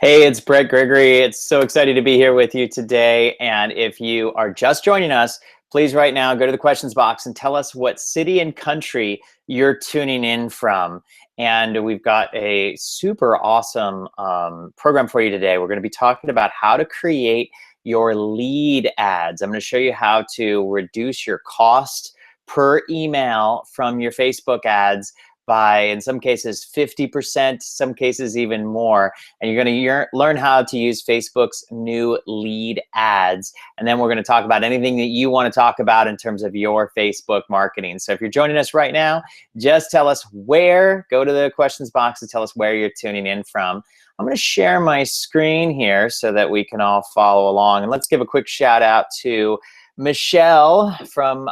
Hey, it's Brett Gregory. It's so exciting to be here with you today. And if you are just joining us, please right now go to the questions box and tell us what city and country you're tuning in from. And we've got a super awesome program for you today. We're going to be talking about how to create your lead ads. I'm going to show you how to reduce your cost per email from your Facebook ads by, in some cases, 50%, some cases even more. And you're going to learn how to use Facebook's new lead ads. And then we're going to talk about anything that you want to talk about in terms of your Facebook marketing. So if you're joining us right now, just tell us where, go to the questions box and tell us where you're tuning in from. I'm going to share my screen here so that we can all follow along. And let's give a quick shout out to Michelle from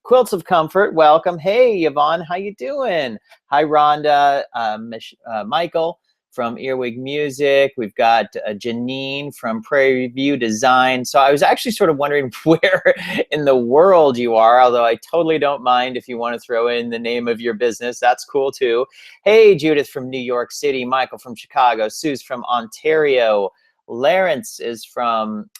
Quilts of Comfort. Welcome. Hey, Yvonne, how you doing? Hi, Rhonda. Michael from Earwig Music. We've got Janine from Prairie View Design. So I was actually sort of wondering where in the world you are, although I totally don't mind if you want to throw in the name of your business. That's cool too. Hey, Judith from New York City. Michael from Chicago. Sue's from Ontario. Lawrence is from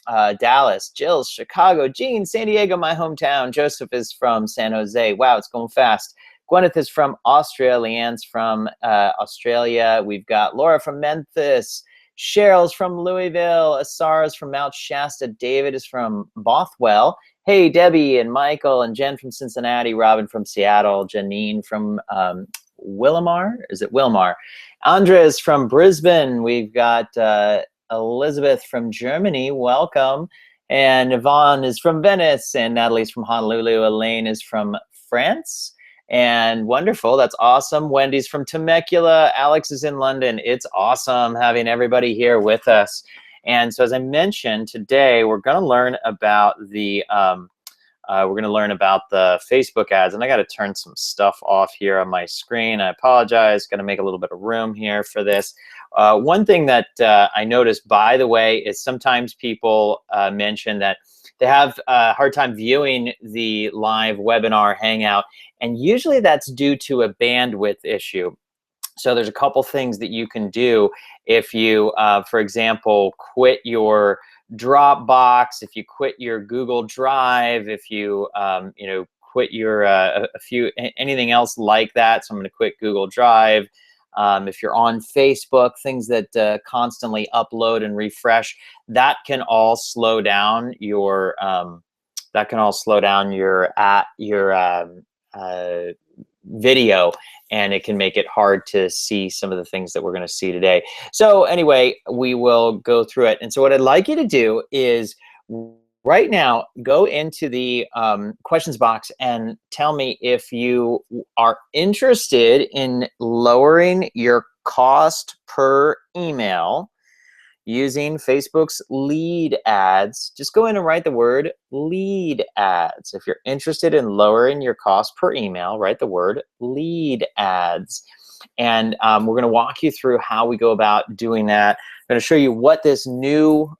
Dallas. Jill's Chicago. Jean, San Diego, my hometown. Joseph is from San Jose. Wow, it's going fast. Gwyneth is from Austria. Leanne's from Australia. We've got Laura from Memphis. Cheryl's from Louisville. Asara's from Mount Shasta. David is from Bothwell. Hey, Debbie and Michael and Jen from Cincinnati. Robin from Seattle. Janine from Wilmar. Is it Wilmar? Andres from Brisbane. We've got Elizabeth from Germany, welcome. And Yvonne is from Venice, and Natalie's from Honolulu. Elaine is from France, and wonderful, that's awesome. Wendy's from Temecula. Alex is in London. It's awesome having everybody here with us. And so as I mentioned, today we're going to learn about the Facebook ads, and I got to turn some stuff off here on my screen. I apologize. Got to make a little bit of room here for this. One thing that I noticed, by the way, is sometimes people mention that they have a hard time viewing the live webinar Hangout, and usually that's due to a bandwidth issue. So there's a couple things that you can do if you, for example, quit your Dropbox, if you quit your Google Drive, if you quit your anything else like that. So I'm going to quit Google Drive. If you're on Facebook, things that constantly upload and refresh, that can all slow down your video, and it can make it hard to see some of the things that we're going to see today. So anyway, we will go through it. And so what I'd like you to do is right now go into the questions box and tell me if you are interested in lowering your cost per email using Facebook's lead ads. Just go in and write the word lead ads. If you're interested in lowering your cost per email, write the word lead ads. And we're going to walk you through how we go about doing that. I'm going to show you what this new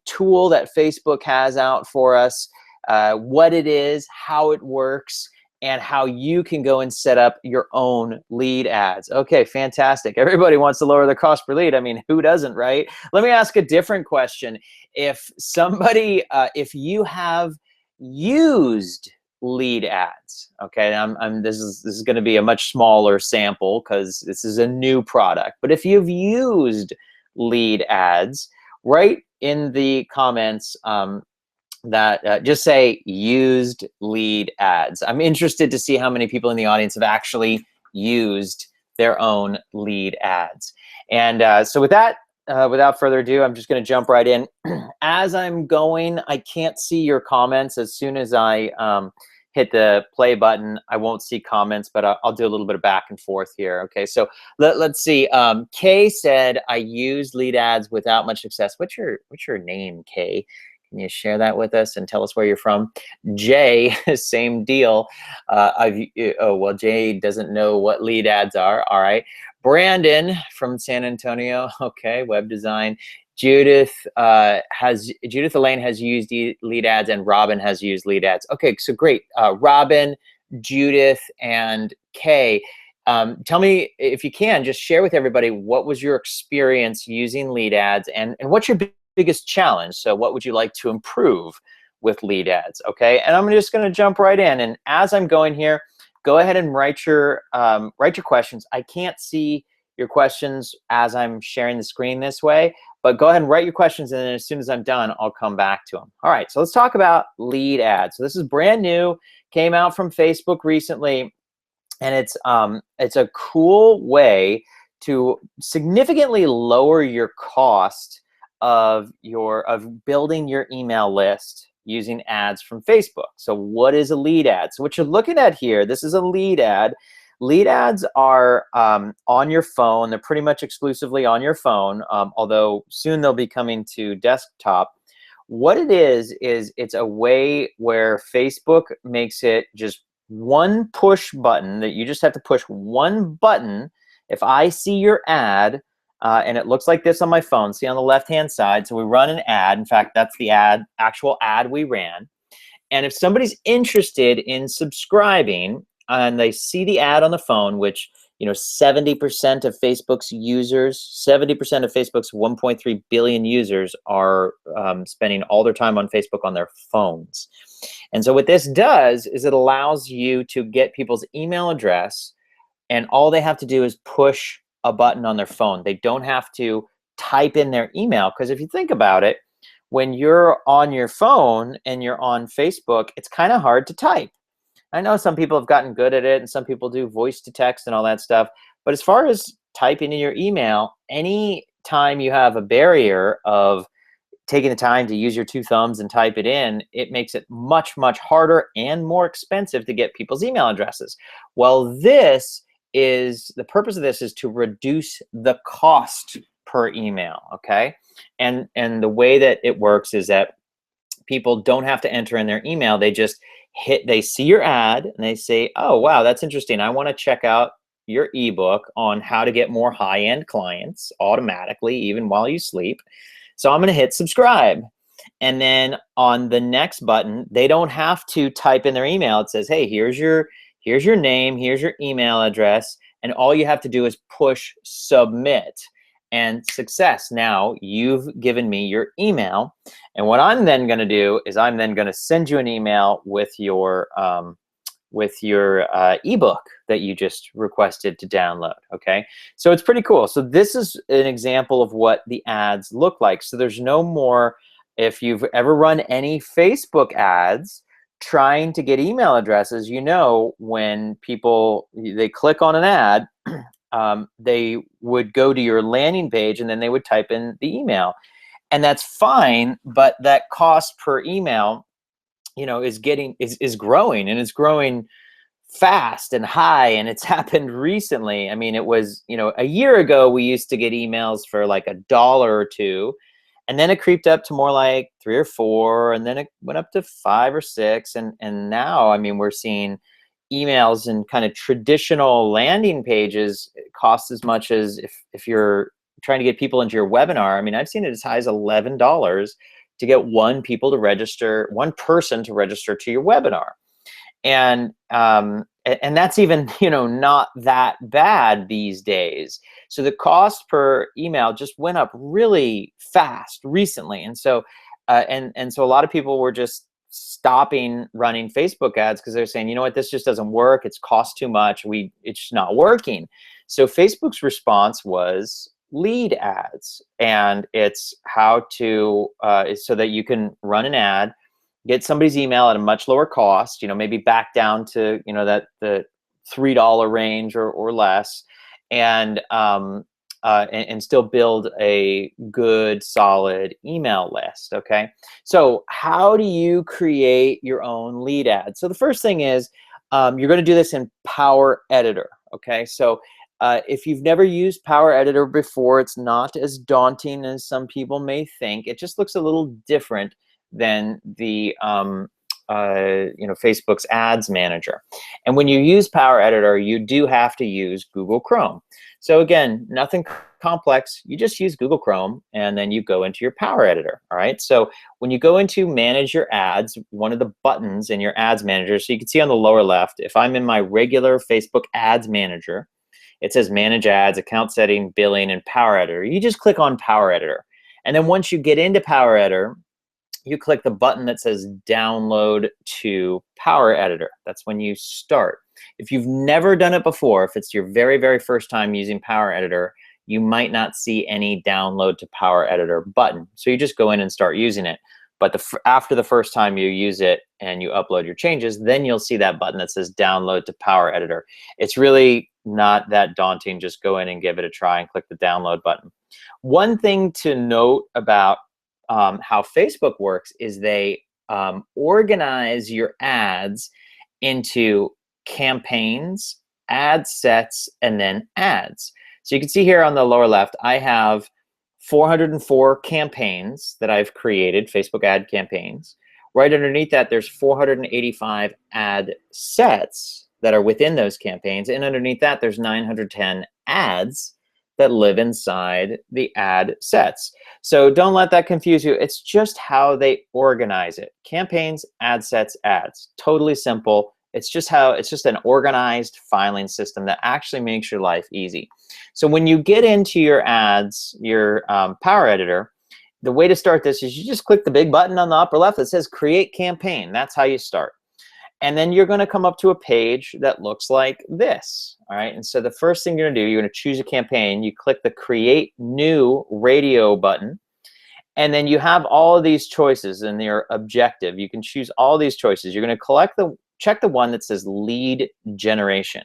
tool that Facebook has out for us, what it is, how it works, and how you can go and set up your own lead ads. Okay, fantastic. Everybody wants to lower their cost per lead. I mean, who doesn't, right? Let me ask a different question. If somebody, if you have used lead ads, okay, this is going to be a much smaller sample because this is a new product. But if you've used lead ads, write in the comments that just say used lead ads. I'm interested to see how many people in the audience have actually used their own lead ads. And so with that, without further ado, I'm just going to jump right in. As I'm going, I can't see your comments. As soon as I hit the play button, I won't see comments, but I'll do a little bit of back and forth here. Okay, so let's see. Kay said, I used lead ads without much success. What's your name, Kay? Can you share that with us and tell us where you're from? Jay, same deal. Well, Jay doesn't know what lead ads are. All right. Brandon from San Antonio. Okay, web design. Judith Elaine has used lead ads, and Robin has used lead ads. Okay, so great. Robin, Judith, and Kay. Tell me, if you can, just share with everybody, what was your experience using lead ads, and what's your biggest challenge? So what would you like to improve with lead ads? Okay, and I'm just going to jump right in. And as I'm going here, go ahead and write your questions. I can't see your questions as I'm sharing the screen this way, but go ahead and write your questions, and then as soon as I'm done, I'll come back to them. All right, so let's talk about lead ads. So this is brand new, came out from Facebook recently. And it's a cool way to significantly lower your cost of building your email list using ads from Facebook. So what is a lead ad? So what you're looking at here, this is a lead ad. Lead ads are on your phone. They're pretty much exclusively on your phone, although soon they'll be coming to desktop. What it is it's a way where Facebook makes it just one push button, that you just have to push one button. If I see your ad, and it looks like this on my phone, see on the left-hand side, so we run an ad. In fact, that's the actual ad we ran. And if somebody's interested in subscribing and they see the ad on the phone, which 70% of Facebook's users, 70% of Facebook's 1.3 billion users are spending all their time on Facebook on their phones. And so what this does is it allows you to get people's email address, and all they have to do is push a button on their phone. They don't have to type in their email, because if you think about it, when you're on your phone and you're on Facebook, it's kind of hard to type. I know some people have gotten good at it, and some people do voice to text and all that stuff. But as far as typing in your email, any time you have a barrier of taking the time to use your two thumbs and type it in, it makes it much, much harder and more expensive to get people's email addresses. Well, the purpose of this is to reduce the cost per email, okay? And the way that it works is that people don't have to enter in their email. They see your ad and they say, oh, wow, that's interesting. I want to check out your ebook on how to get more high-end clients automatically, even while you sleep. So I'm going to hit subscribe. And then on the next button, they don't have to type in their email. It says, hey, here's your name, here's your email address, and all you have to do is push submit. And success. Now you've given me your email, and what I'm then going to do is I'm then going to send you an email with your ebook that you just requested to download. Okay, so it's pretty cool. So this is an example of what the ads look like. So there's no more, if you've ever run any Facebook ads trying to get email addresses, when people they click on an ad, they would go to your landing page and then they would type in the email, and that's fine. But that cost per email, is growing, and it's growing fast and high, and it's happened recently. I mean, it was, a year ago we used to get emails for like $1 or $2, and then it creeped up to more like 3 or 4, and then it went up to 5 or 6, and now, I mean, we're seeing emails and kind of traditional landing pages cost as much as if you're trying to get people into your webinar. I mean, I've seen it as high as $11 to get one person to register to your webinar. And that's even, not that bad these days. So the cost per email just went up really fast recently. And so, so a lot of people were just stopping running Facebook ads because they're saying, you know what, this just doesn't work. It's cost too much. It's just not working. So Facebook's response was lead ads, and it's how to so that you can run an ad, get somebody's email at a much lower cost, maybe back down to that the $3 range or less, and still build a good solid email list. Okay, so how do you create your own lead ad? So the first thing is you're going to do this in Power Editor. Okay, so if you've never used Power Editor before, it's not as daunting as some people may think. It just looks a little different than the Facebook's Ads Manager. And when you use Power Editor, you do have to use Google Chrome. So again, nothing complex. You just use Google Chrome, and then you go into your Power Editor. All right. So when you go into Manage Your Ads, one of the buttons in your Ads Manager, so you can see on the lower left, if I'm in my regular Facebook Ads Manager, It says manage ads, account setting, billing, and Power Editor. You just click on Power Editor. And then once you get into Power Editor, you click the button that says download to Power Editor. That's when you start. If you've never done it before, if it's your very, very first time using Power Editor, you might not see any download to Power Editor button. So you just go in and start using it. But after the first time you use it and you upload your changes, then you'll see that button that says download to Power Editor. It's really not that daunting. Just go in and give it a try and click the download button. One thing to note about how Facebook works is they organize your ads into campaigns, ad sets, and then ads. So you can see here on the lower left, I have 404 campaigns that I've created, Facebook ad campaigns. Right underneath that, there's 485 ad sets that are within those campaigns. And underneath that, there's 910 ads that live inside the ad sets. So don't let that confuse you. It's just how they organize it. Campaigns, ad sets, ads. Totally simple. It's just an organized filing system that actually makes your life easy. So when you get into your ads, your Power Editor, the way to start this is you just click the big button on the upper left that says Create Campaign. That's how you start. And then you're going to come up to a page that looks like this. All right. And so the first thing you're going to do, you're going to choose a campaign. You click the Create New Radio button. And then you have all of these choices in your objective. You can choose all these choices. You're going to check the one that says Lead Generation.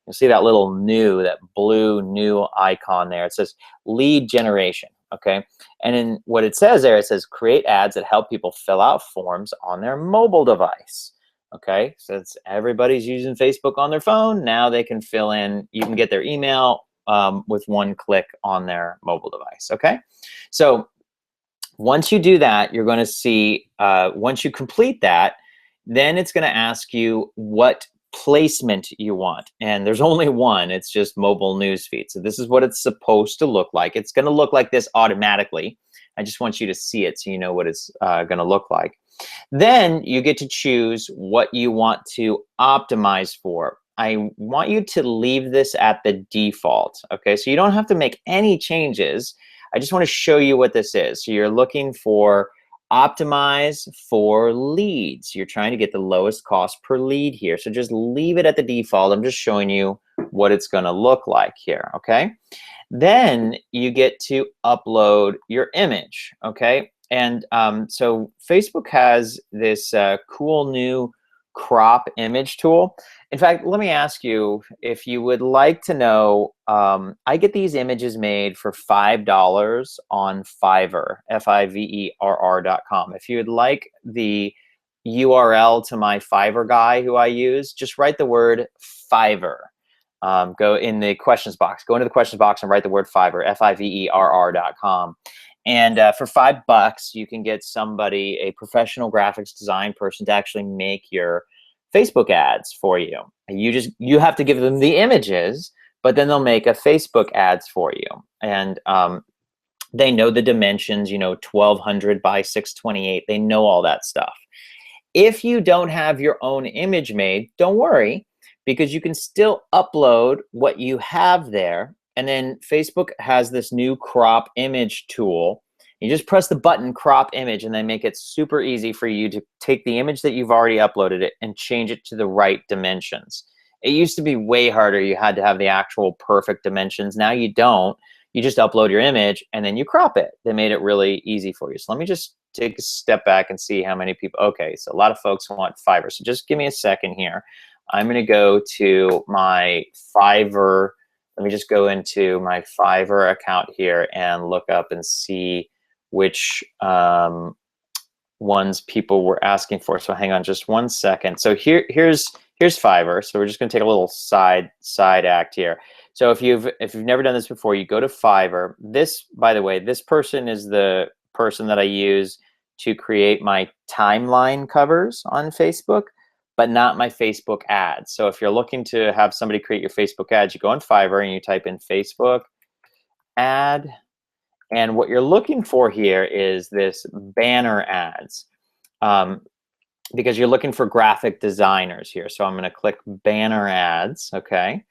You'll see that little new, that blue new icon there. It says Lead Generation. Okay. And then what it says there, it says create ads that help people fill out forms on their mobile device. Okay, since everybody's using Facebook on their phone, now they can fill in, you can get their email with one click on their mobile device, okay? So once you do that, you're gonna see, once you complete that, then it's gonna ask you what placement you want. And there's only one, it's just mobile newsfeed. So this is what it's supposed to look like. It's gonna look like this automatically. I just want you to see it so you know what it's gonna look like. Then you get to choose what you want to optimize for. I want you to leave this at the default, okay? So you don't have to make any changes. I just want to show you what this is. So you're looking for optimize for leads. You're trying to get the lowest cost per lead here. So just leave it at the default. I'm just showing you what it's going to look like here, okay? Then you get to upload your image, okay? And so Facebook has this cool new crop image tool. In fact, let me ask you if you would like to know, I get these images made for $5 on Fiverr, Fiverr.com. If you would like the URL to my Fiverr guy who I use, just write the word Fiverr. Go in the questions box. Go into the questions box and write the word Fiverr, Fiverr.com. And for $5, you can get somebody, a professional graphics design person, to actually make your Facebook ads for you. You have to give them the images, but then they'll make a Facebook ads for you. And they know the dimensions, 1200 by 628. They know all that stuff. If you don't have your own image made, don't worry, because you can still upload what you have there. And then Facebook has this new crop image tool. You just press the button crop image and they make it super easy for you to take the image that you've already uploaded it and change it to the right dimensions. It used to be way harder. You had to have the actual perfect dimensions. Now you don't. You just upload your image and then you crop it. They made it really easy for you. So let me just take a step back and see how many people. Okay, so a lot of folks want Fiverr. So just give me a second here. I'm going to go to my Fiverr. Let me just go into my Fiverr account here and look up and see which ones people were asking for. So hang on just one second. So here's Fiverr. So we're just going to take a little side act here. So if you've never done this before, you go to Fiverr. This, by the way, this person is the person that I use to create my timeline covers on Facebook, but not my Facebook ads. So if you're looking to have somebody create your Facebook ads, you go on Fiverr and you type in Facebook ad. And what you're looking for here is this banner ads, because you're looking for graphic designers here. So I'm going to click banner ads, okay?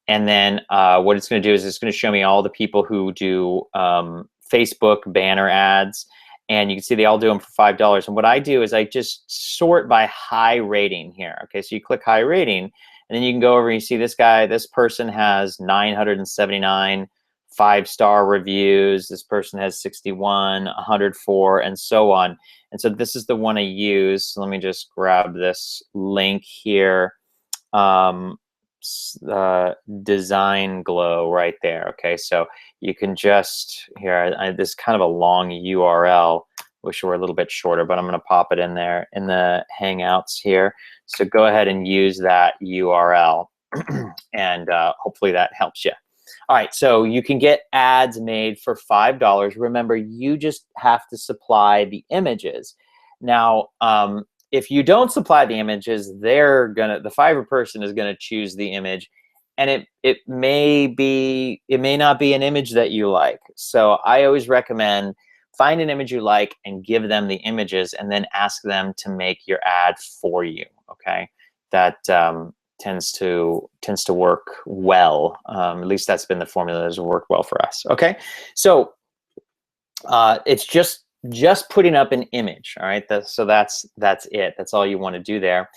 And then what it's going to do is it's going to show me all the people who do Facebook banner ads. And you can see they all do them for $5. And what I do is I just sort by high rating here. Okay, so you click high rating, and then you can go over and you see this guy, this person has 979 5-star reviews. This person has 61, 104, and so on. And so this is the one I use. So let me just grab this link here. Design Glow right there. Okay, so you can just here. This is kind of a long URL. Wish it were a little bit shorter, but I'm going to pop it in there in the Hangouts here. So go ahead and use that URL, and hopefully that helps you. All right, so you can get ads made for $5. Remember, you just have to supply the images. Now, if you don't supply the images, the Fiverr person is gonna choose the image, and it may not be an image that you like. So I always recommend find an image you like and give them the images, and then ask them to make your ad for you. Okay, that tends to work well. At least that's been the formula that has worked well for us. Okay, so it's just putting up an image. All right, so that's it. That's all you want to do there,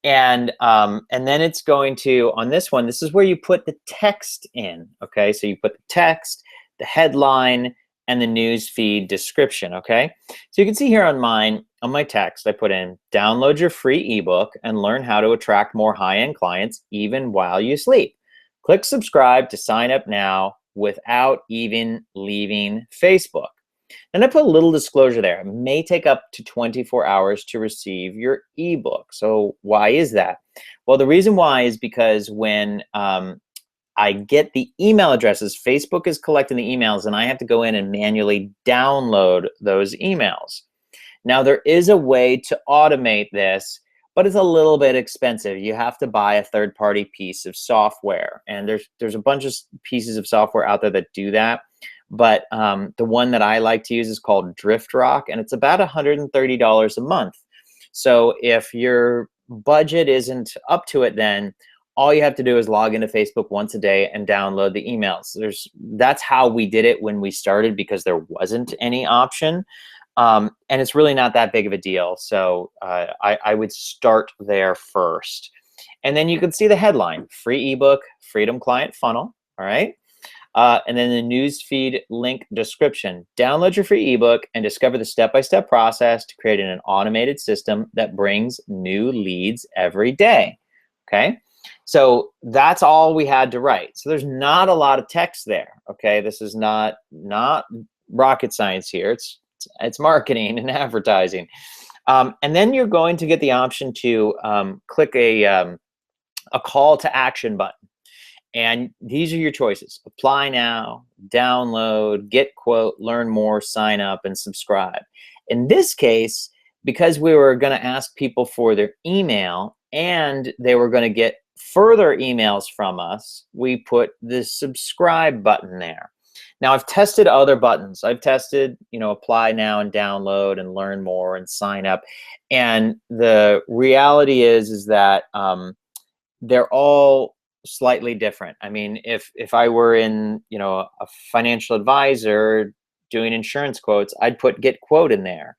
and then it's going to, on this one, this is where you put the text in. Okay, so you put the text, the headline, and the news feed description. Okay, so you can see here on my text, I put in, download your free ebook and learn how to attract more high-end clients even while you sleep. Click subscribe to sign up now without even leaving Facebook. And I put a little disclosure there. It may take up to 24 hours to receive your ebook. So why is that? Well, the reason why is because when I get the email addresses, Facebook is collecting the emails, and I have to go in and manually download those emails. Now, there is a way to automate this, but it's a little bit expensive. You have to buy a third-party piece of software, and there's a bunch of pieces of software out there that do that. But the one that I like to use is called DriftRock, and it's about $130 a month. So if your budget isn't up to it, then all you have to do is log into Facebook once a day and download the emails. That's how we did it when we started, because there wasn't any option. And it's really not that big of a deal. So I would start there first. And then you can see the headline, free ebook, Freedom Client Funnel. All right. And then the newsfeed link description. Download your free ebook and discover the step-by-step process to create an automated system that brings new leads every day. Okay. So that's all we had to write. So there's not a lot of text there. Okay. This is not rocket science here. It's marketing and advertising. And then you're going to get the option to click a call to action button. And these are your choices: apply now, download, get quote, learn more, sign up, and subscribe. In this case, because we were going to ask people for their email and they were going to get further emails from us, we put the subscribe button there. Now, I've tested other buttons. I've tested, apply now and download and learn more and sign up. And the reality is that they're all slightly different. I mean, if I were in, a financial advisor doing insurance quotes, I'd put get quote in there.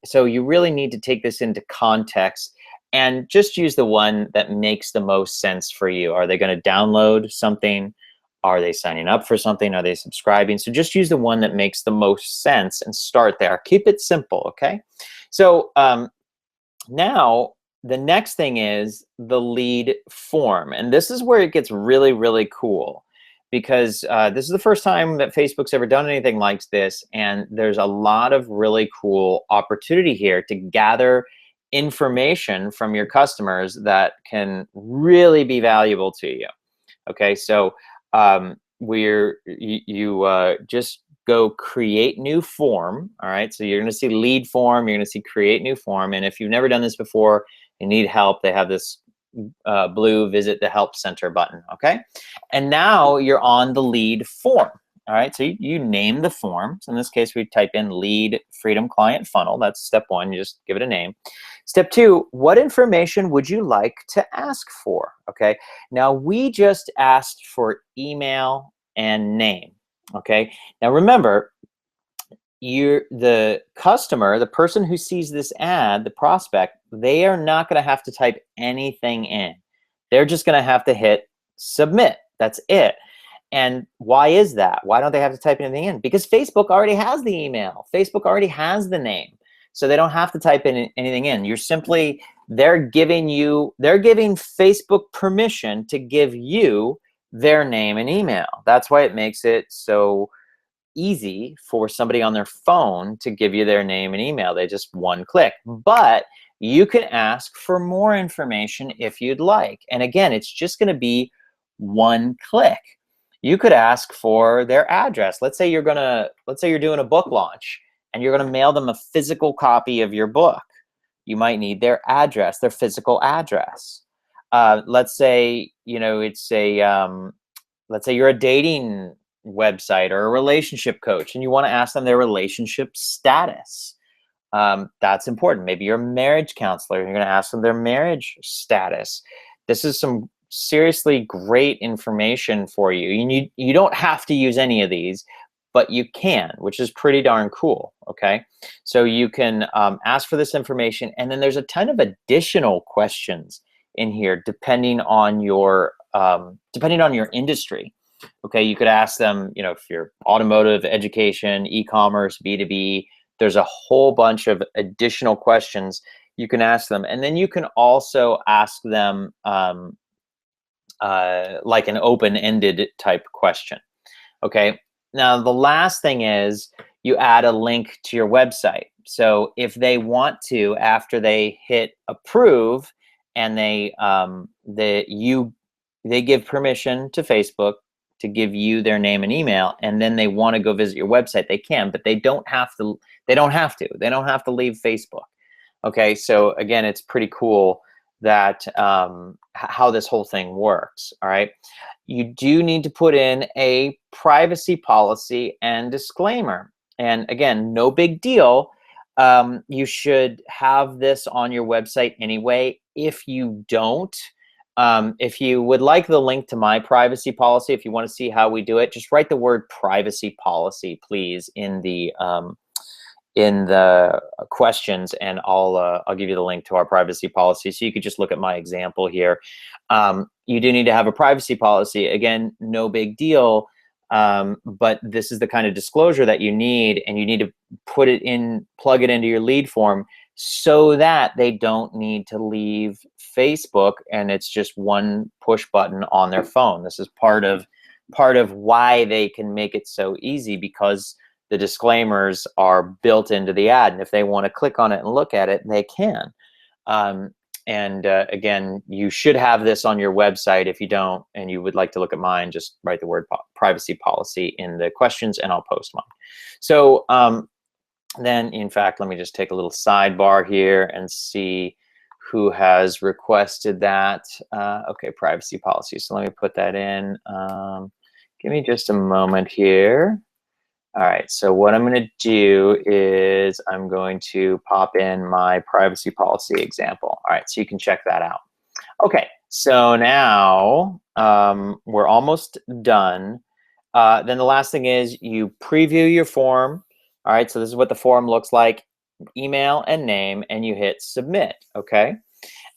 So you really need to take this into context and just use the one that makes the most sense for you. Are they going to download something? Are they signing up for something? Are they subscribing? So just use the one that makes the most sense and start there. Keep it simple, okay? So now the next thing is the lead form. And this is where it gets really, really cool, because this is the first time that Facebook's ever done anything like this. And there's a lot of really cool opportunity here to gather information from your customers that can really be valuable to you. Okay, so just go create new form. All right, so you're going to see lead form, you're going to see create new form, and if you've never done this before, you need help, they have this blue visit the help center button. Okay, and now you're on the lead form. All right, so you name the form. So in this case, we type in lead freedom client funnel. That's step one. You just give it a name. Step two, what information would you like to ask for? Okay, now we just asked for email and name. Okay, now remember, the customer, the person who sees this ad, the prospect, they are not going to have to type anything in. They're just going to have to hit submit. That's it. And why is that? Why don't they have to type anything in? Because Facebook already has the email. Facebook already has the name. So they don't have to type in anything in. They're giving Facebook permission to give you their name and email. That's why it makes it so easy for somebody on their phone to give you their name and email. They just one click. But you can ask for more information if you'd like. And again, it's just going to be one click. You could ask for their address. Let's say you're doing a book launch and you're going to mail them a physical copy of your book. You might need their address, their physical address. Let's say let's say you're a dating website or a relationship coach and you want to ask them their relationship status. That's important. Maybe you're a marriage counselor and you're going to ask them their marriage status. This is some seriously great information for you. You don't have to use any of these, but you can, which is pretty darn cool. Okay, so you can ask for this information, and then there's a ton of additional questions in here depending on your industry. Okay, you could ask them, if you're automotive, education, e-commerce, B2B, there's a whole bunch of additional questions you can ask them. And then you can also ask them like an open-ended type question. Okay, now the last thing is you add a link to your website. So if they want to, after they hit approve and they give permission to Facebook to give you their name and email, and then they want to go visit your website, they can, but they don't have to leave Facebook. Okay, so again, it's pretty cool that how this whole thing works. All right, you do need to put in a privacy policy and disclaimer, and again, no big deal. You should have this on your website anyway. If you don't, if you would like the link to my privacy policy, if you want to see how we do it, just write the word privacy policy, please, in the questions, and I'll give you the link to our privacy policy. So you could just look at my example here. You do need to have a privacy policy. Again, no big deal, but this is the kind of disclosure that you need, and you need to plug it into your lead form so that they don't need to leave Facebook, and it's just one push button on their phone. This is part of why they can make it so easy, because the disclaimers are built into the ad, and if they want to click on it and look at it, they can. Again, you should have this on your website. If you don't and you would like to look at mine, just write the word privacy policy in the questions and I'll post mine. So then, in fact, let me just take a little sidebar here and see who has requested that. Okay, privacy policy. So let me put that in. Give me just a moment here. All right, so what I'm going to do is I'm going to pop in my privacy policy example. All right, so you can check that out. Okay, so now we're almost done. Then the last thing is you preview your form. All right, so this is what the form looks like, email and name, and you hit submit, okay?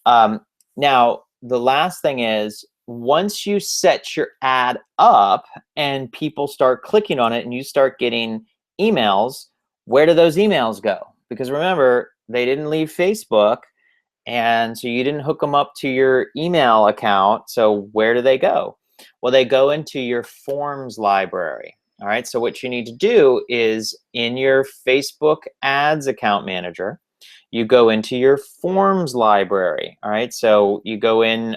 Now, the last thing is, once you set your ad up and people start clicking on it and you start getting emails, where do those emails go? Because remember, they didn't leave Facebook, and so you didn't hook them up to your email account. So where do they go? Well, they go into your forms library. All right, so what you need to do is in your Facebook ads account manager, you go into your forms library. All right, so you go in,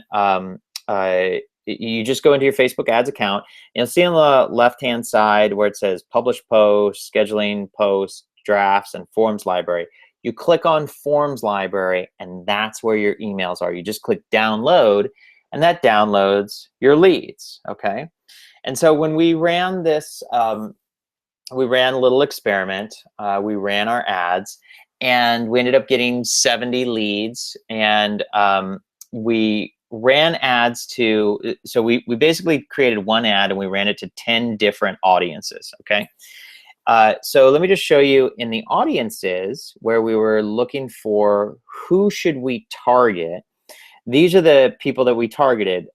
you just go into your Facebook ads account, and you'll see on the left-hand side where it says publish posts, scheduling posts, drafts, and forms library. You click on forms library, and that's where your emails are. You just click download, and that downloads your leads, okay? And so when we ran this, we ran a little experiment. We ran our ads, and we ended up getting 70 leads. And we ran ads to, so we basically created one ad and we ran it to 10 different audiences. Okay. So let me just show you in the audiences where we were looking for who should we target. These are the people that we targeted.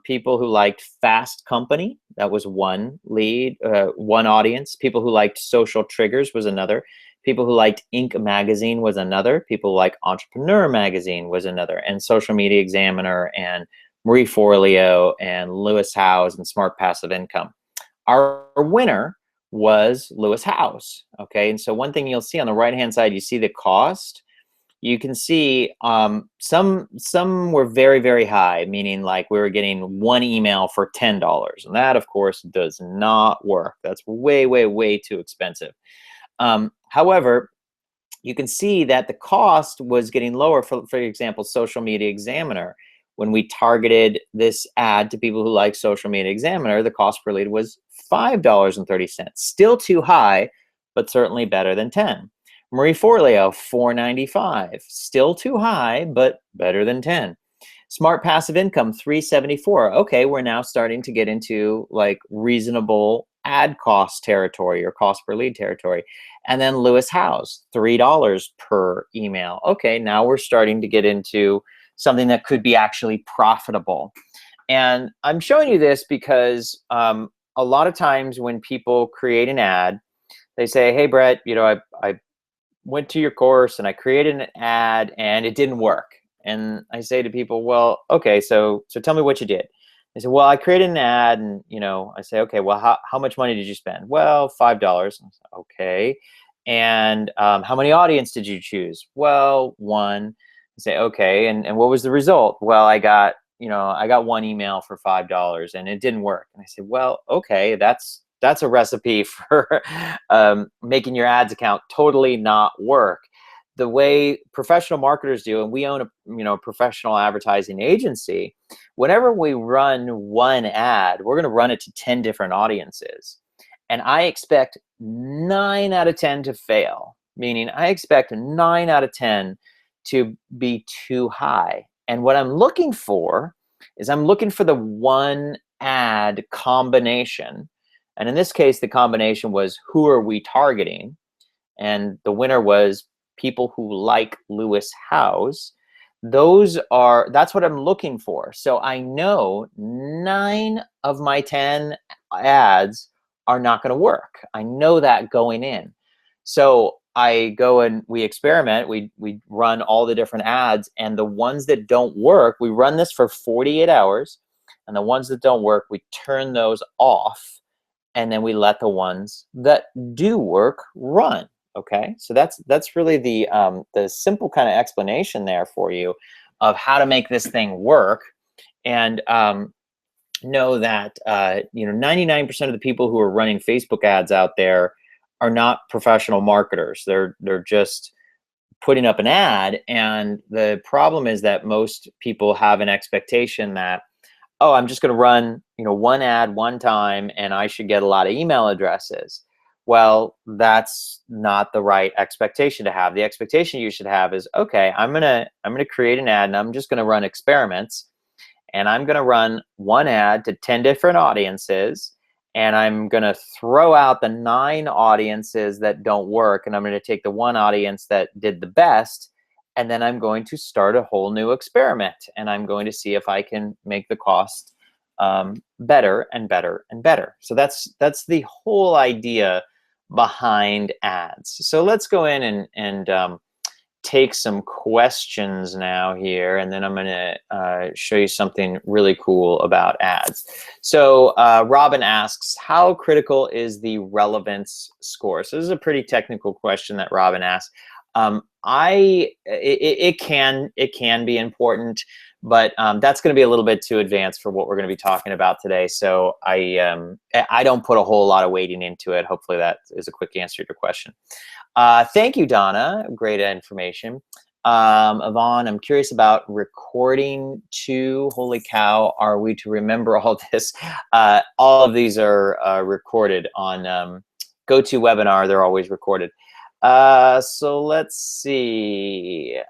People who liked Fast Company, that was one lead, one audience. People who liked Social Triggers was another. People who liked Inc. Magazine was another. People who like Entrepreneur Magazine was another. And Social Media Examiner and Marie Forleo and Lewis Howes and Smart Passive Income. Our winner was Lewis Howes. Okay, and so one thing you'll see on the right-hand side, you see the cost. You can see some were very, very high, meaning like we were getting one email for $10. And that, of course, does not work. That's way, way, way too expensive. However, you can see that the cost was getting lower. For example, Social Media Examiner. When we targeted this ad to people who like Social Media Examiner, the cost per lead was $5.30. Still too high, but certainly better than 10. Marie Forleo, $4.95. Still too high, but better than 10. Smart Passive Income, $3.74. Okay, we're now starting to get into like reasonable ad cost territory or cost per lead territory. And then Lewis Howes, $3 per email. Okay, now we're starting to get into something that could be actually profitable. And I'm showing you this because a lot of times when people create an ad, they say, hey, Brett, you know, I went to your course and I created an ad and it didn't work. And I say to people, well, okay, so tell me what you did. They say, well, I created an ad and, you know, I say, okay, well, how much money did you spend? Well, $5. I say, okay. And how many audience did you choose? Well, one. I say, okay. And what was the result? Well, I got one email for $5 and it didn't work. And I said, well, okay, that's a recipe for making your ads account totally not work. The way professional marketers do, and we own a professional advertising agency, whenever we run one ad, we're going to run it to 10 different audiences. And I expect 9 out of 10 to fail, meaning I expect 9 out of 10 to be too high. And what I'm looking for is I'm looking for the one ad combination. And in this case, the combination was who are we targeting? And the winner was people who like Lewis Howes. That's what I'm looking for. So I know 9 of my 10 ads are not going to work. I know that going in. So I go and we experiment. We run all the different ads, and the ones that don't work, we run this for 48 hours. And the ones that don't work, we turn those off. And then we let the ones that do work run. Okay, so that's really the simple kind of explanation there for you of how to make this thing work. And know that 99% of the people who are running Facebook ads out there are not professional marketers. They're just putting up an ad, and the problem is that most people have an expectation that, oh, I'm just going to run, one ad one time and I should get a lot of email addresses. Well, that's not the right expectation to have. The expectation you should have is, okay, I'm going to create an ad and I'm just going to run experiments, and I'm going to run one ad to 10 different audiences, and I'm going to throw out the 9 audiences that don't work, and I'm going to take the one audience that did the best, and then I'm going to start a whole new experiment, and I'm going to see if I can make the cost better and better and better. So that's the whole idea behind ads. So let's go in and take some questions now here, and then I'm going to show you something really cool about ads. So Robin asks, how critical is the relevance score? So this is a pretty technical question that Robin asked. It can be important, but that's going to be a little bit too advanced for what we're going to be talking about today. So I don't put a whole lot of weighting into it. Hopefully that is a quick answer to your question. Thank you, Donna. Great information. Yvonne, I'm curious about recording too. Holy cow, are we to remember all this? All of these are recorded on GoToWebinar. They're always recorded. So let's see.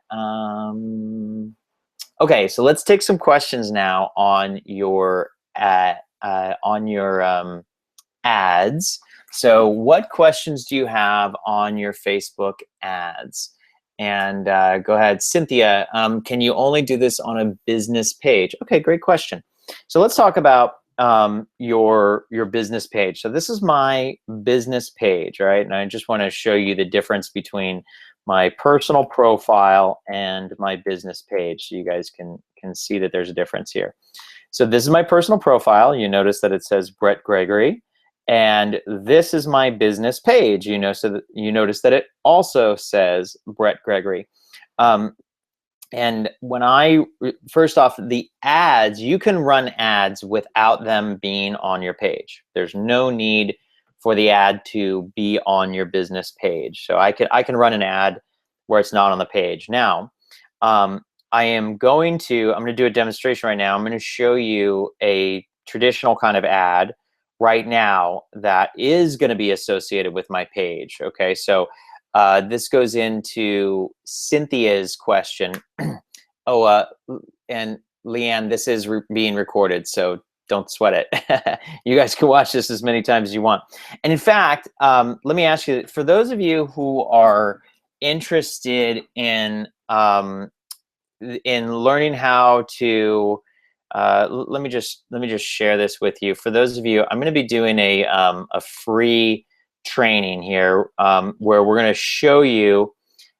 Okay, so let's take some questions now on your ads. So what questions do you have on your Facebook ads? And go ahead, Cynthia, can you only do this on a business page? Okay, great question. So let's talk about your business page. So this is my business page, right? And I just want to show you the difference between my personal profile and my business page, so you guys can see that there's a difference here. So this is my personal profile. You notice that it says Brett Gregory. And this is my business page. You know, so that you notice that it also says Brett Gregory. And when first off, the ads, you can run ads without them being on your page. There's no need for the ad to be on your business page. So I can run an ad where it's not on the page. Now, I'm going to do a demonstration right now. I'm going to show you a traditional kind of ad right now that is going to be associated with my page. Okay, so this goes into Cynthia's question. And Leanne, this is being recorded, so don't sweat it. You guys can watch this as many times as you want. And in fact, let me ask you, for those of you who are interested in learning how to, let me just share this with you. For those of you, I'm going to be doing a free training here where we're going to show you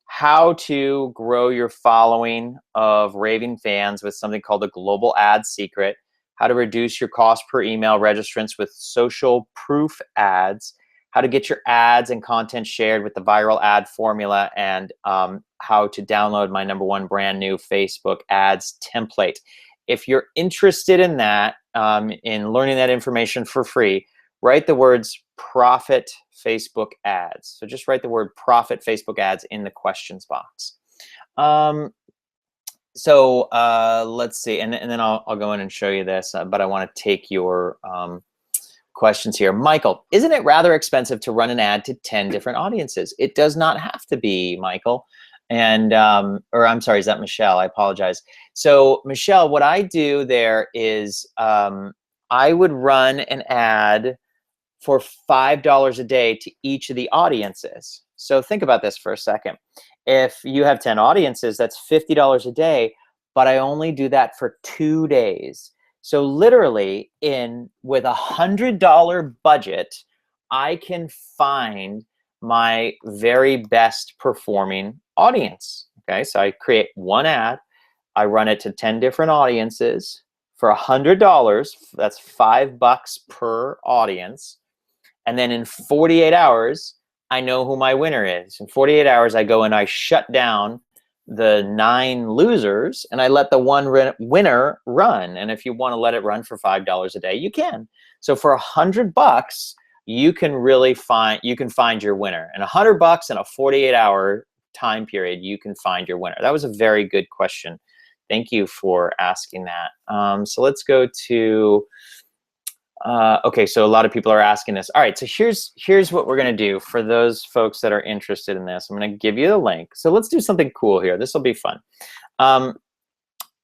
how to grow your following of raving fans with something called the Global Ad Secret, how to reduce your cost per email registrants with social proof ads, how to get your ads and content shared with the viral ad formula, and how to download my #1 brand new Facebook ads template. If you're interested in that, in learning that information for free, write the words profit Facebook ads. So just write the word profit Facebook ads in the questions box. Let's see, and then I'll go in and show you this, but I want to take your questions here. Michael, isn't it rather expensive to run an ad to 10 different audiences? It does not have to be, Michael. And, or I'm sorry, is that Michelle? I apologize. So Michelle, what I do there is I would run an ad for $5 a day to each of the audiences. So think about this for a second. If you have 10 audiences, that's $50 a day, but I only do that for 2 days. So literally with $100 budget, I can find my very best performing audience. Okay, so I create one ad, I run it to 10 different audiences for $100. That's $5 per audience. And then in 48 hours, I know who my winner is. In 48 hours, I go and I shut down the 9 losers and I let the one winner run. And if you want to let it run for $5 a day, you can. So for $100, you can really find your winner. And $100 in a 48-hour time period, you can find your winner. That was a very good question. Thank you for asking that. So let's go to. Okay, so a lot of people are asking this. All right, so here's what we're gonna do for those folks that are interested in this. I'm gonna give you the link. So let's do something cool here. This will be fun. I'm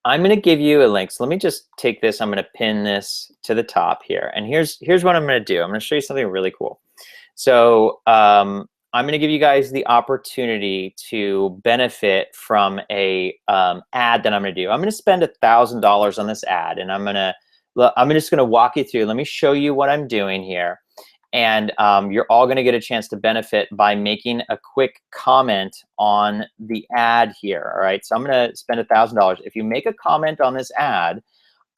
gonna give you a link. So let me just take this. I'm gonna pin this to the top here. And here's what I'm gonna do. I'm gonna show you something really cool. So I'm gonna give you guys the opportunity to benefit from a ad that I'm gonna do. I'm gonna spend $1,000 on this ad, and I'm just going to walk you through. Let me show you what I'm doing here. And you're all going to get a chance to benefit by making a quick comment on the ad here. All right, so I'm going to spend $1,000. If you make a comment on this ad,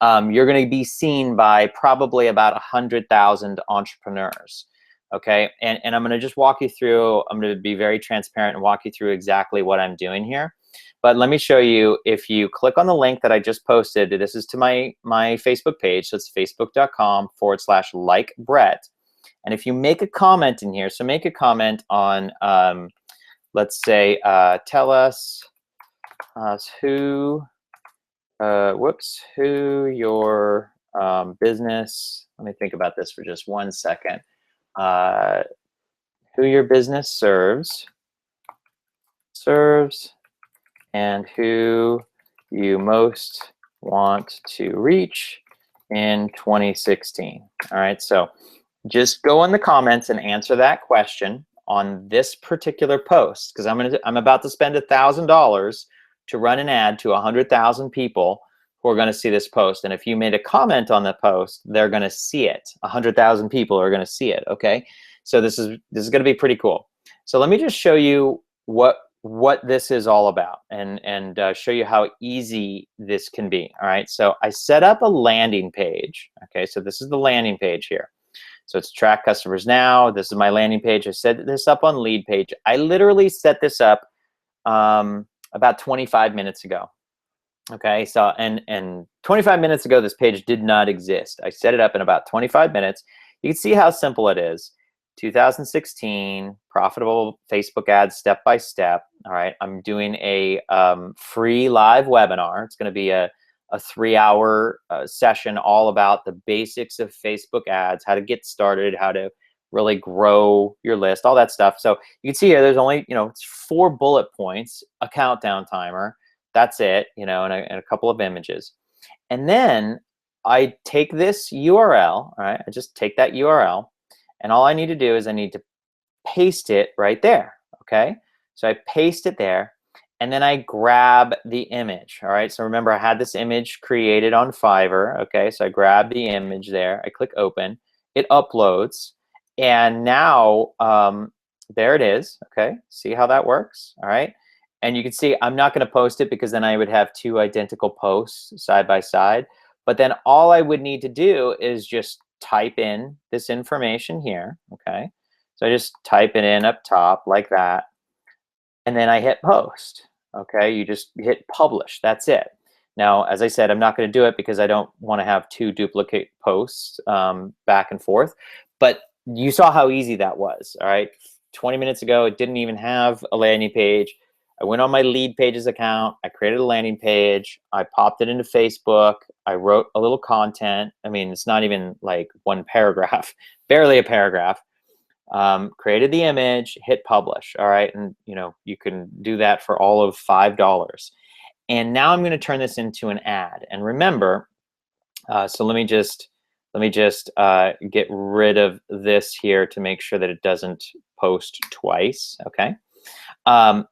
you're going to be seen by probably about 100,000 entrepreneurs. Okay, and I'm going to just walk you through. I'm going to be very transparent and walk you through exactly what I'm doing here. But let me show you, if you click on the link that I just posted, this is to my Facebook page, so it's facebook.com/like-Brett. And if you make a comment in here, so make a comment on, let's say, tell us who your business, let me think about this for just 1 second. Who your business serves, and who you most want to reach in 2016. All right, so just go in the comments and answer that question on this particular post, because I'm about to spend $1,000 to run an ad to 100,000 people who are going to see this post. And if you made a comment on the post, they're going to see it. 100,000 people are going to see it. Okay, so this is going to be pretty cool. So let me just show you what this is all about, and show you how easy this can be. All right, so I set up a landing page. Okay, so this is the landing page here. So it's track customers now. This is my landing page. I set this up on Leadpage. I literally set this up about 25 minutes ago. Okay, so and 25 minutes ago, this page did not exist. I set it up in about 25 minutes. You can see how simple it is. 2016 profitable Facebook ads step by step. All right, I'm doing a free live webinar. It's going to be a 3-hour session all about the basics of Facebook ads, how to get started, how to really grow your list, all that stuff. So you can see here, there's only, it's 4 bullet points, a countdown timer. That's it, and a couple of images. And then I take this URL, all right? I just take that URL, and all I need to do is I need to paste it right there, okay? So I paste it there, and then I grab the image, all right? So remember, I had this image created on Fiverr, okay? So I grab the image there, I click open, it uploads, and now there it is, okay? See how that works, all right? And you can see I'm not going to post it because then I would have 2 identical posts side by side. But then all I would need to do is just type in this information here, okay? So I just type it in up top like that. And then I hit post, okay? You just hit publish, that's it. Now, as I said, I'm not going to do it because I don't want to have 2 duplicate posts back and forth. But you saw how easy that was, all right? 20 minutes ago, it didn't even have a landing page. I went on my Leadpages account, I created a landing page, I popped it into Facebook, I wrote a little content. I mean, it's not even like 1 paragraph, barely a paragraph. Created the image, hit publish, all right? And you can do that for all of $5. And now I'm going to turn this into an ad. And remember, so let me just get rid of this here to make sure that it doesn't post twice, okay?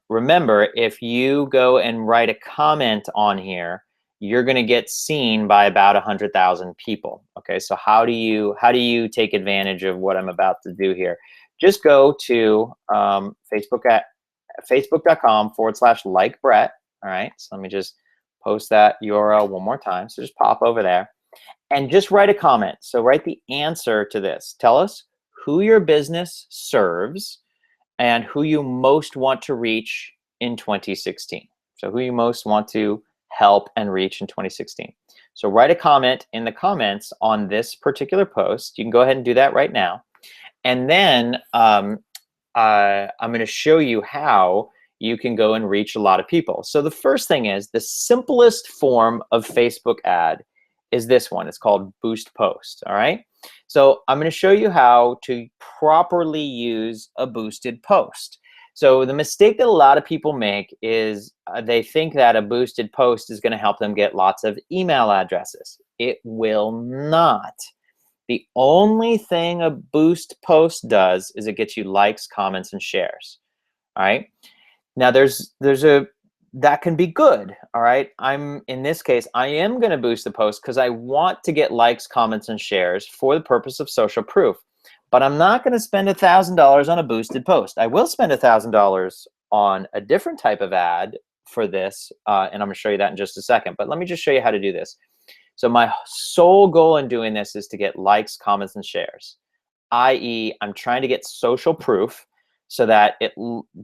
Remember, if you go and write a comment on here, you're going to get seen by about 100,000 people. Okay, so how do you take advantage of what I'm about to do here? Just go to facebook.com/like-Brett. All right, so let me just post that URL one more time. So just pop over there and just write a comment. So write the answer to this. Tell us who your business serves and who you most want to reach in 2016. So who you most want to help and reach in 2016. So write a comment in the comments on this particular post. You can go ahead and do that right now. And then I'm going to show you how you can go and reach a lot of people. So the first thing is, the simplest form of Facebook ad is this one. It's called Boost Post, all right? So I'm going to show you how to properly use a boosted post. So the mistake that a lot of people make is they think that a boosted post is going to help them get lots of email addresses. It will not. The only thing a boost post does is it gets you likes, comments, and shares. All right. Now that can be good. All right. In this case, I am going to boost the post because I want to get likes, comments, and shares for the purpose of social proof. But I'm not going to spend $1,000 on a boosted post. I will spend $1,000 on a different type of ad for this, and I'm going to show you that in just a second. But let me just show you how to do this. So my sole goal in doing this is to get likes, comments, and shares, i.e., I'm trying to get social proof so that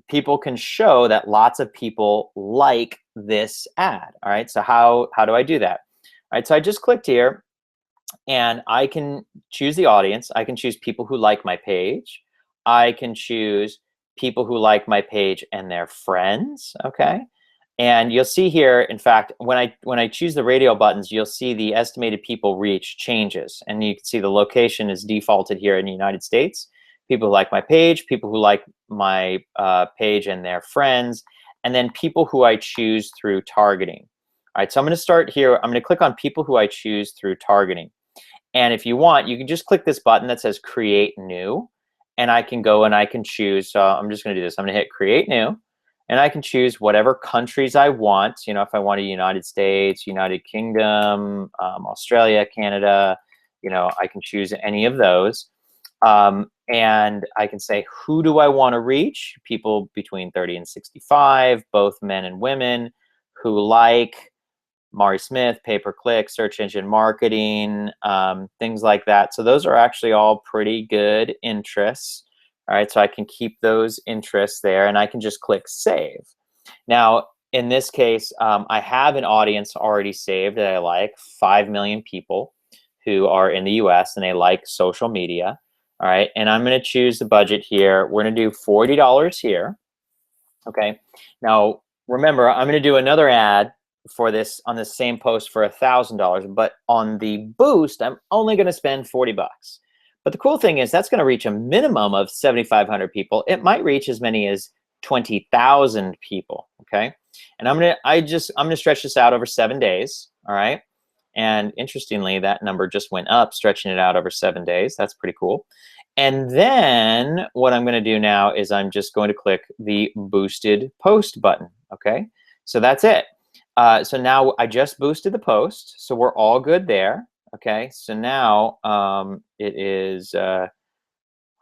people can show that lots of people like this ad. All right, so how do I do that? All right, so I just clicked here, and I can choose the audience. I can choose people who like my page. I can choose people who like my page and their friends, okay? And you'll see here, in fact, when I choose the radio buttons, you'll see the estimated people reach changes. And you can see the location is defaulted here in the United States. People who like my page, people who like my page and their friends, and then people who I choose through targeting. All right, so I'm going to start here. I'm going to click on people who I choose through targeting. And if you want, you can just click this button that says Create New. And I can go and I can choose. So I'm just going to do this. I'm going to hit Create New. And I can choose whatever countries I want. You know, if I want a United States, United Kingdom, Australia, Canada, you know, I can choose any of those. And I can say, who do I want to reach? People between 30 and 65, both men and women who like Mari Smith, pay-per-click, search engine marketing, things like that. So those are actually all pretty good interests. All right, so I can keep those interests there, and I can just click Save. Now, in this case, I have an audience already saved that I like, 5 million people who are in the US and they like social media. All right, and I'm going to choose the budget here. We're going to do $40 here. Okay, now remember, I'm going to do another ad for this on the same post for $1,000, but on the boost, I'm only going to spend 40 bucks. But the cool thing is that's going to reach a minimum of 7,500 people. It might reach as many as 20,000 people. Okay, and I'm gonna stretch this out over 7 days. All right, and interestingly, that number just went up, stretching it out over 7 days. That's pretty cool. And then what I'm going to do now is I'm just going to click the boosted post button. Okay, so that's it. So now I just boosted the post, so we're all good there. Okay, so now it is,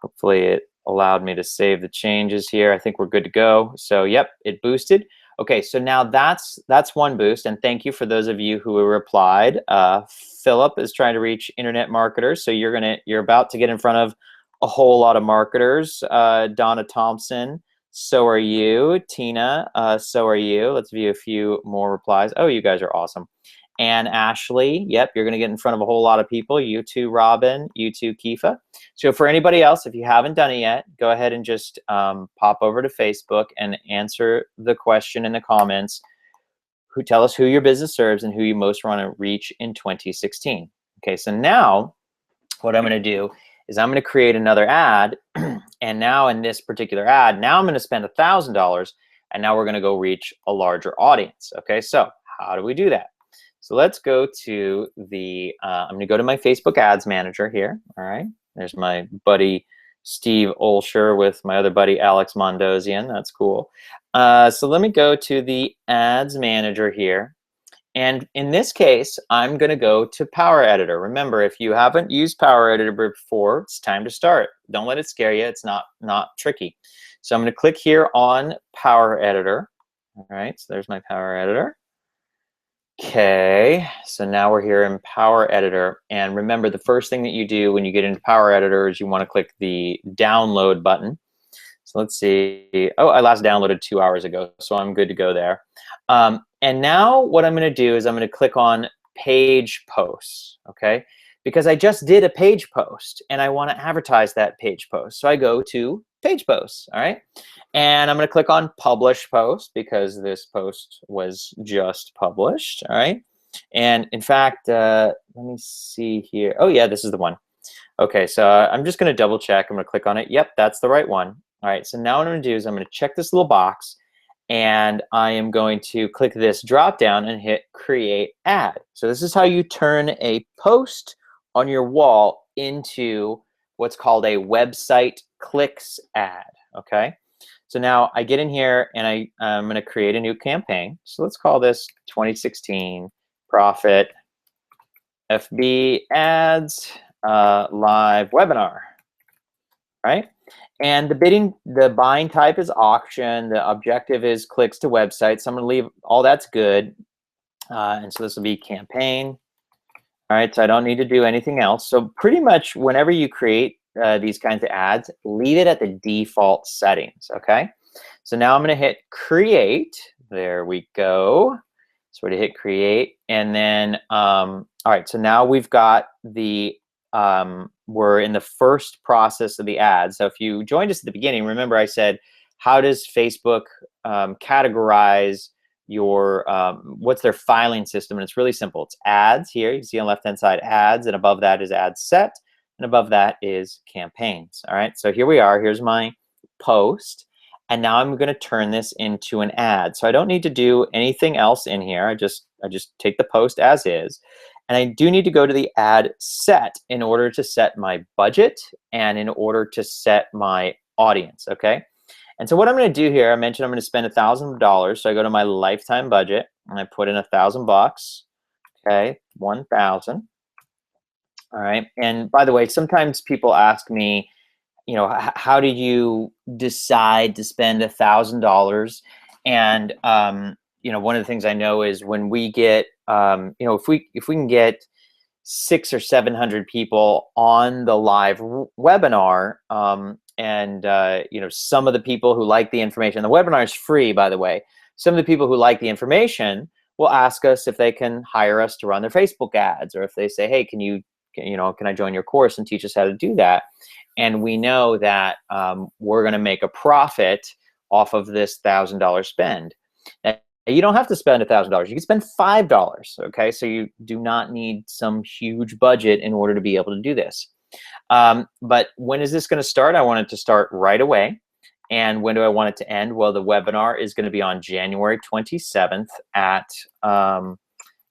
hopefully it allowed me to save the changes here. I think we're good to go. So yep, it boosted. Okay, so now that's one boost, and thank you for those of you who replied. Philip is trying to reach internet marketers, so you're about to get in front of a whole lot of marketers. Donna Thompson, so are you. Tina, so are you. Let's view a few more replies. Oh, you guys are awesome. And Ashley, yep, you're going to get in front of a whole lot of people. You too, Robin. You too, Kifa. So for anybody else, if you haven't done it yet, go ahead and just pop over to Facebook and answer the question in the comments. Tell us who your business serves and who you most want to reach in 2016. Okay, so now what I'm going to do is I'm going to create another ad. And now in this particular ad, now I'm going to spend $1,000, and now we're going to go reach a larger audience. Okay, so how do we do that? So let's go to the, I'm going to go to my Facebook Ads Manager here. All right, there's my buddy Steve Olsher with my other buddy Alex Mondosian. That's cool. So let me go to the Ads Manager here. And in this case, I'm going to go to Power Editor. Remember, if you haven't used Power Editor before, it's time to start. Don't let it scare you. It's not tricky. So I'm going to click here on Power Editor. All right, so there's my Power Editor. Okay, so now we're here in Power Editor. And remember, the first thing that you do when you get into Power Editor is you want to click the download button. So let's see. Oh, I last downloaded 2 hours ago, so I'm good to go there. And now what I'm going to do is I'm going to click on Page Posts, okay? Because I just did a page post, and I want to advertise that page post. So I go to Page Posts, all right? And I'm going to click on Publish Post because this post was just published, all right? And in fact, let me see here. Oh, yeah, this is the one. Okay, so I'm just going to double check. I'm going to click on it. Yep, that's the right one. All right, so now what I'm going to do is I'm going to check this little box, and I am going to click this drop down and hit Create Ad. So this is how you turn a post on your wall into what's called a website clicks ad, okay? So now I get in here and I'm going to create a new campaign. So let's call this 2016 Profit FB Ads Live Webinar, right? And the buying type is auction. The objective is clicks to website. So I'm going to leave all that's good. And so this will be campaign. All right, so I don't need to do anything else. So pretty much whenever you create these kinds of ads, leave it at the default settings, okay? So now I'm going to hit create. There we go. So we're going to hit create. And then, all right, so now we've got the, we're in the first process of the ad. So if you joined us at the beginning, remember I said, how does Facebook categorize your what's their filing system, and it's really simple. It's ads here. You can see on the left-hand side ads, and above that is ad set, and above that is campaigns. All right, so here we are. Here's my post, and now I'm going to turn this into an ad. So I don't need to do anything else in here. I just take the post as is, and I do need to go to the ad set in order to set my budget and in order to set my audience. Okay. And so what I'm going to do here, I mentioned I'm going to spend $1,000. So I go to my lifetime budget and I put in $1,000. Okay, 1,000. All right. And by the way, sometimes people ask me, you know, how did you decide to spend $1,000? And you know, one of the things I know is when we get, you know, if we can get 600 or 700 people on the live webinar, and you know, some of the people who like the information, the webinar is free, by the way. Some of the people who like the information will ask us if they can hire us to run their Facebook ads, or if they say, hey, can I join your course and teach us how to do that? And we know that we're going to make a profit off of this $1,000 spend. Now, you don't have to spend $1,000. You can spend $5. Okay, so you do not need some huge budget in order to be able to do this. But when is this going to start? I want it to start right away. And when do I want it to end? Well, the webinar is going to be on January 27th at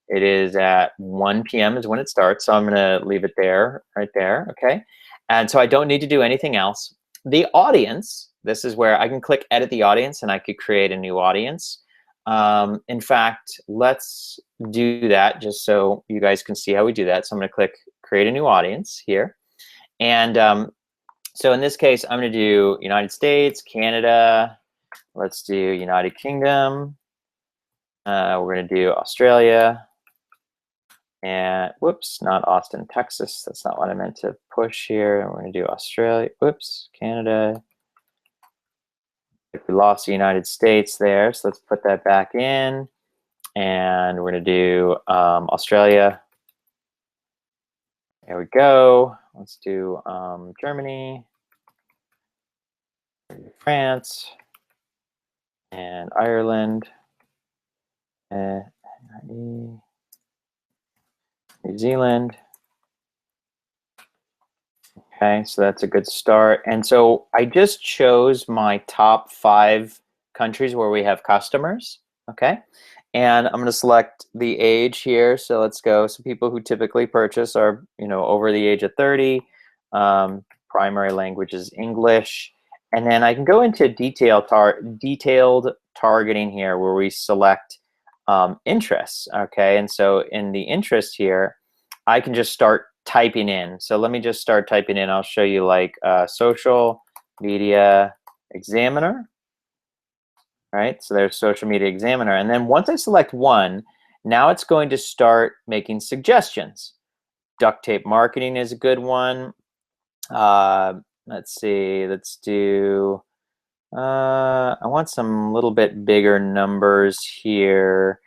it is at 1 p.m. is when it starts. So I'm going to leave it there, right there. Okay. And so I don't need to do anything else. The audience, this is where I can click edit the audience and I could create a new audience. In fact, let's do that just so you guys can see how we do that. So I'm going to click create a new audience here. And so in this case, I'm going to do United States, Canada. Let's do United Kingdom. We're going to do Australia. And whoops, not Austin, Texas. That's not what I meant to push here. We're going to do Australia. Whoops, Canada. We lost the United States there, so let's put that back in. And we're going to do Australia. There we go. Let's do Germany, France, and Ireland, and New Zealand. Okay, so that's a good start. And so I just chose my top 5 countries where we have customers. Okay, and I'm going to select the age here. So let's go. So people who typically purchase are, you know, over the age of 30. Primary language is English. And then I can go into detailed targeting here where we select interests. Okay, and so in the interest here, I can just start typing in. So let me just start typing in. I'll show you like social media examiner. Right, so there's social media examiner. And then once I select one, now it's going to start making suggestions. Duct tape marketing is a good one. Let's see, let's do, I want some little bit bigger numbers here.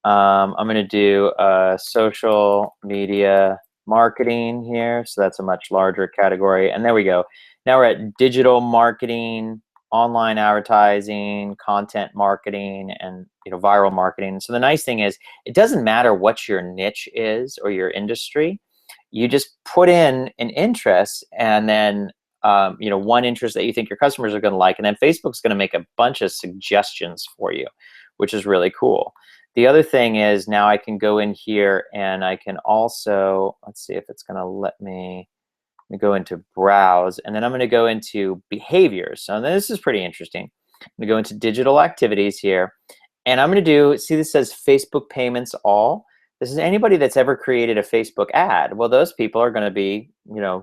I'm going to do social media marketing here. So that's a much larger category. And there we go. Now we're at digital marketing, online advertising, content marketing, and viral marketing. So the nice thing is it doesn't matter what your niche is or your industry. You just put in an interest and then one interest that you think your customers are going to like, and then Facebook's going to make a bunch of suggestions for you, which is really cool. The other thing is now I can go in here and I can also, let's see if it's going to let me go into browse, and then I'm going to go into behaviors. So this is pretty interesting. I'm going to go into digital activities here, and I'm going to do, see this says Facebook payments all. This is anybody that's ever created a Facebook ad. Well, those people are going to be,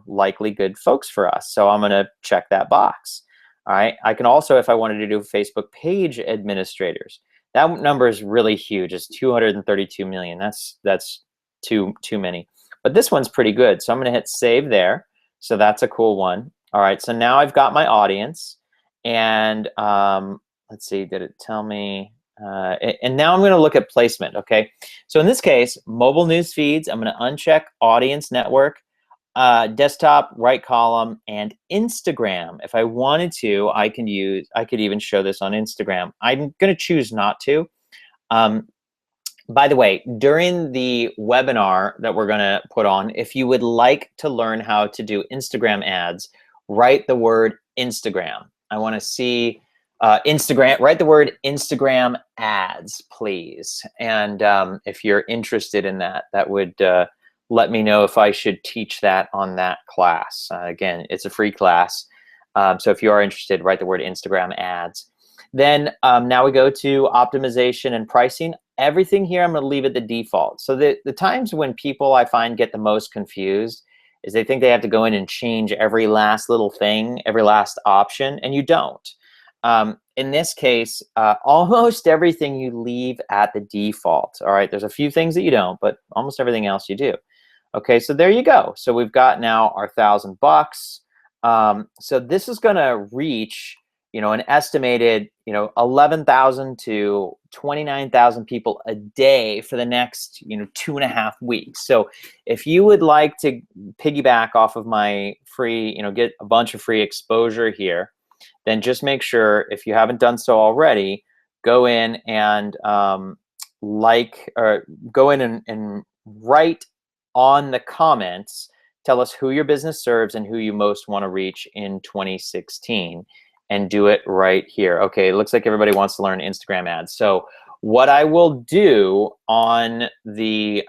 likely good folks for us. So I'm going to check that box. All right. I can also, if I wanted to do Facebook page administrators, that number is really huge. It's 232 million. That's too many. But this one's pretty good. So I'm going to hit save there. So that's a cool one. All right. So now I've got my audience, and let's see. Did it tell me? And now I'm going to look at placement. Okay. So in this case, mobile news feeds, I'm going to uncheck audience network, desktop, right column, and Instagram. If I wanted to, I could even show this on Instagram. I'm going to choose not to. By the way, during the webinar that we're going to put on, if you would like to learn how to do Instagram ads, write the word Instagram. I want to see Instagram, write the word Instagram ads, please. And if you're interested in that, that would let me know if I should teach that on that class. Again, it's a free class. So if you are interested, write the word Instagram ads. Then now we go to optimization and pricing. Everything here I'm going to leave at the default. So the times when people I find get the most confused is they think they have to go in and change every last little thing, every last option, and you don't. In this case, almost everything you leave at the default. All right, there's a few things that you don't, but almost everything else you do. Okay, so there you go. So we've got now our $1,000. So this is going to reach, an estimated, 11,000 to 29,000 people a day for the next, 2.5 weeks. So if you would like to piggyback off of my free, get a bunch of free exposure here, then just make sure, if you haven't done so already, go in and go in and write on the comments, tell us who your business serves and who you most want to reach in 2016. And do it right here. Okay, it looks like everybody wants to learn Instagram ads. So what I will do on the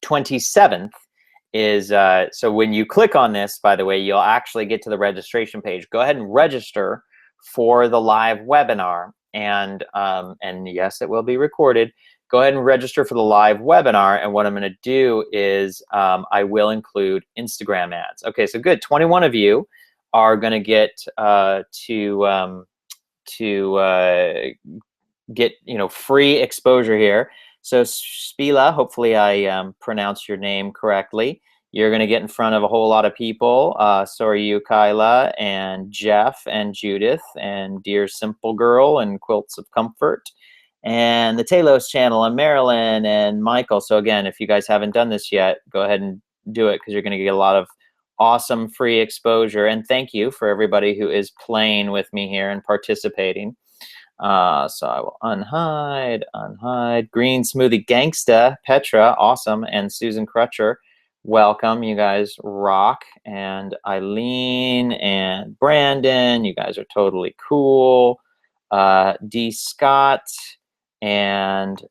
27th is, so when you click on this, by the way, you'll actually get to the registration page. Go ahead and register for the live webinar. And yes, it will be recorded. Go ahead and register for the live webinar. And what I'm going to do is I will include Instagram ads. Okay, so good. 21 of you are going to get get free exposure here. So Spila, hopefully I pronounced your name correctly. You're going to get in front of a whole lot of people. So are you, Kyla, and Jeff, and Judith, and Dear Simple Girl, and Quilts of Comfort, and the Talos channel, and Marilyn, and Michael. So again, if you guys haven't done this yet, go ahead and do it, because you're going to get a lot of awesome free exposure. And thank you for everybody who is playing with me here and participating. So I will unhide. Green Smoothie Gangsta, Petra, awesome. And Susan Crutcher, welcome. You guys rock. And Eileen and Brandon, you guys are totally cool. D. Scott and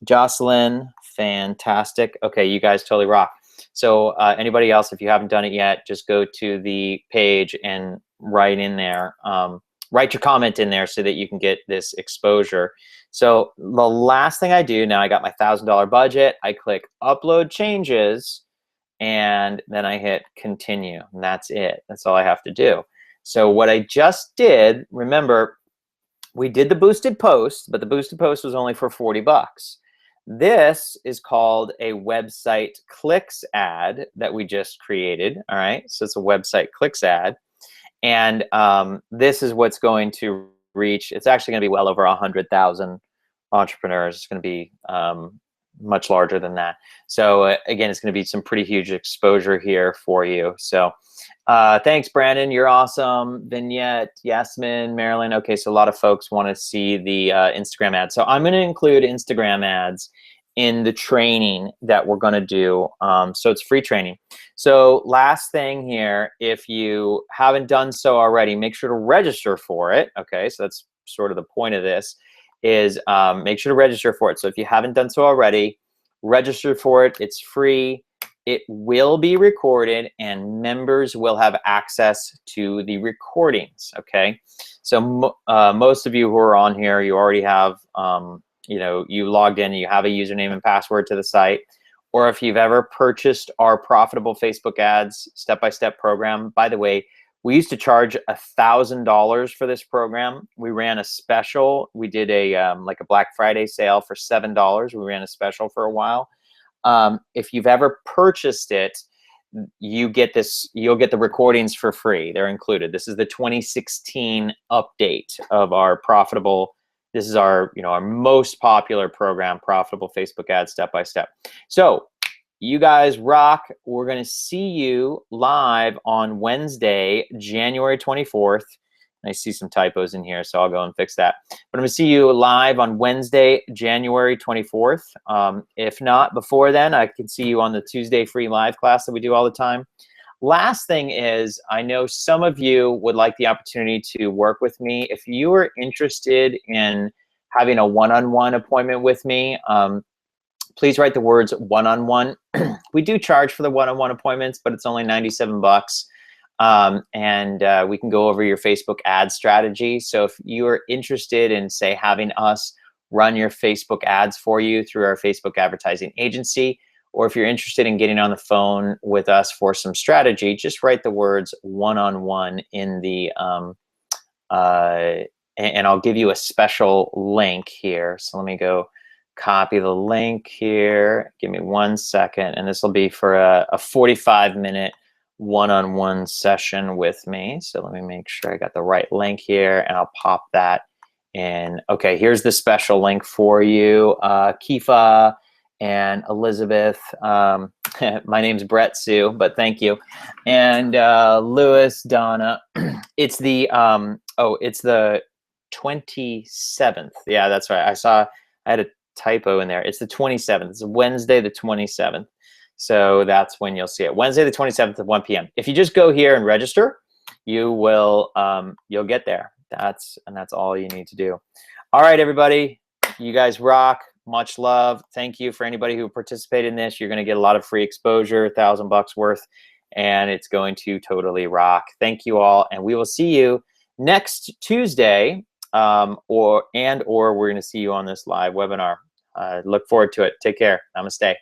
Jocelyn, fantastic. Okay, you guys totally rock. So anybody else, if you haven't done it yet, just go to the page and write in there, write your comment in there so that you can get this exposure. So the last thing I do, now I got my $1,000 budget, I click upload changes, and then I hit continue, and that's it. That's all I have to do. So what I just did, remember, we did the boosted post, but the boosted post was only for 40 bucks. This is called a website clicks ad that we just created. All right, so it's a website clicks ad, and this is what's going to reach. It's actually going to be well over 100,000 entrepreneurs. It's going to be much larger than that. So again, it's going to be some pretty huge exposure here for you. So thanks, Brandon. You're awesome. Vignette, Yasmin, Marilyn. Okay, so a lot of folks want to see the Instagram ads. So I'm going to include Instagram ads in the training that we're going to do. So it's free training. So last thing here, if you haven't done so already, make sure to register for it. Okay, so that's sort of the point of this, is make sure to register for it. So if you haven't done so already, register for it. It's free. It will be recorded, and members will have access to the recordings. Okay, so most of you who are on here, you already have, you logged in, you have a username and password to the site. Or if you've ever purchased our Profitable Facebook Ads step-by-step program, by the way, we used to charge $1,000 for this program. We ran a special. We did a like a Black Friday sale for $7. We ran a special for a while. If you've ever purchased it, you get this. You'll get the recordings for free. They're included. This is the 2016 update of our Profitable. This is our our most popular program, Profitable Facebook Ads Step by Step. So you guys rock. We're going to see you live on Wednesday, January 24th. I see some typos in here, so I'll go and fix that. But I'm going to see you live on Wednesday, January 24th. If not before then, I can see you on the Tuesday free live class that we do all the time. Last thing is, I know some of you would like the opportunity to work with me. If you are interested in having a one-on-one appointment with me, please write the words one-on-one. We do charge for the one-on-one appointments, but it's only 97 bucks. And we can go over your Facebook ad strategy. So if you are interested in, say, having us run your Facebook ads for you through our Facebook advertising agency, or if you're interested in getting on the phone with us for some strategy, just write the words one-on-one in the, and I'll give you a special link here. So let me go copy the link here. Give me 1 second, and this will be for a 45-minute one-on-one session with me. So let me make sure I got the right link here, and I'll pop that in. Okay, here's the special link for you, Kifa and Elizabeth. My name's Brett Sue, but thank you. And Lewis, Donna. It's the it's the 27th. Yeah, that's right. I had a typo in there. It's the 27th. It's Wednesday the 27th. So that's when you'll see it. Wednesday the 27th at 1 p.m. If you just go here and register, you will you'll get there. That's all you need to do. All right, everybody. You guys rock. Much love. Thank you for anybody who participated in this. You're going to get a lot of free exposure, $1,000 worth, and it's going to totally rock. Thank you all, and we will see you next Tuesday, or we're going to see you on this live webinar. Look forward to it. Take care. Namaste.